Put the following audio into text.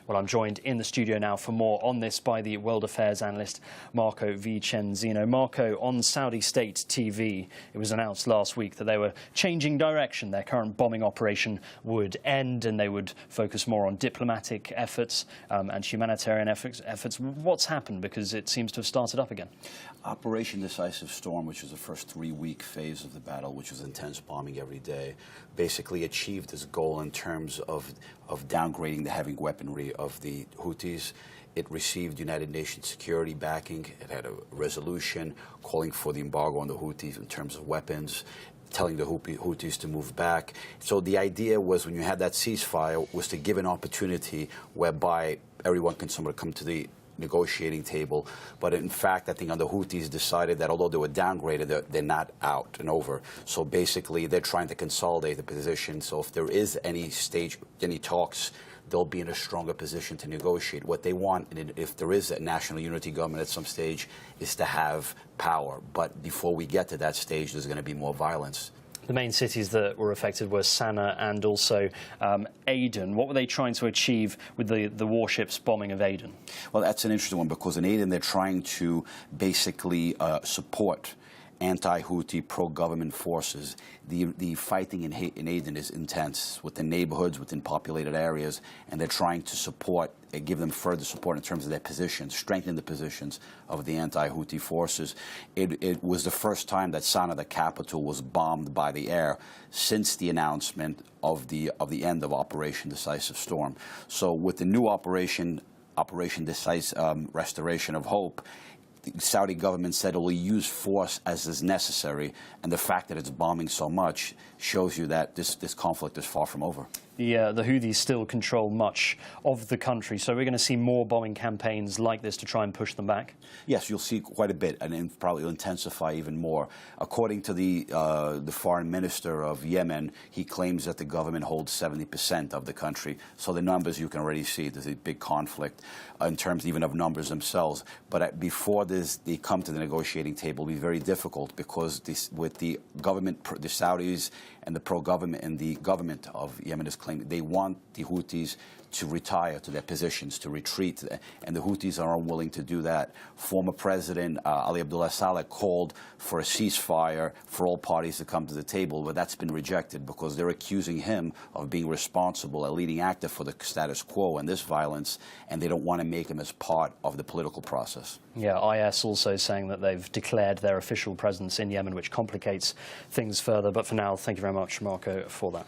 Well, I'm joined in the studio now for more on this by the world affairs analyst Marco Vicenzino. Marco, on Saudi state TV, it was announced last week that they were changing direction. Their current bombing operation would end and they would focus more on diplomatic efforts and humanitarian efforts. What's happened? Because it seems to have started up again. Operation Decisive Storm, which was the first 3-week phase of the battle, which was intense bombing every day, basically achieved its goal in terms of downgrading the heavy weaponry of the Houthis. It received United Nations security backing. It had a resolution calling for the embargo on the Houthis in terms of weapons, telling the Houthis to move back. So the idea was, when you had that ceasefire, was to give an opportunity whereby everyone can somewhat come to the negotiating table. But in fact, I think the Houthis decided that although they were downgraded, they're not out and over. So basically, they're trying to consolidate the position. So if there is any talks, they'll be in a stronger position to negotiate. What they want, and if there is a national unity government at some stage, is to have power. But before we get to that stage, there's going to be more violence. The main cities that were affected were Sana'a and also Aden. What were they trying to achieve with the warships bombing of Aden? Well, that's an interesting one, because in Aden they're trying to basically support anti-Houthi, pro-government forces. The fighting in Aden is intense within neighborhoods, within populated areas, and they're trying to support and give them further support in terms of their positions, strengthen the positions of the anti-Houthi forces. It was the first time that Sana'a, the capital, was bombed by the air since the announcement of the end of Operation Decisive Storm. So with the new Operation Restoration of Hope, the Saudi government said it will use force as is necessary, and the fact that it's bombing so much shows you that this conflict is far from over. The Houthis still control much of the country, so we're going to see more bombing campaigns like this to try and push them back? Yes, you'll see quite a bit, and probably will intensify even more. According to the foreign minister of Yemen, he claims that the government holds 70% of the country. So the numbers, you can already see there's a big conflict in terms even of numbers themselves. But before they come to the negotiating table, it'll be very difficult, because with the government, the Saudis and the pro-government and the government of Yemen is claiming they want the Houthis to retire to their positions, to retreat, and the Houthis are unwilling to do that. Former President Ali Abdullah Saleh called for a ceasefire for all parties to come to the table, but that's been rejected because they're accusing him of being responsible, a leading actor for the status quo and this violence, and they don't want to make him as part of the political process. Yeah, IS also saying that they've declared their official presence in Yemen, which complicates things further. But for now, thank you very much, Marco, for that.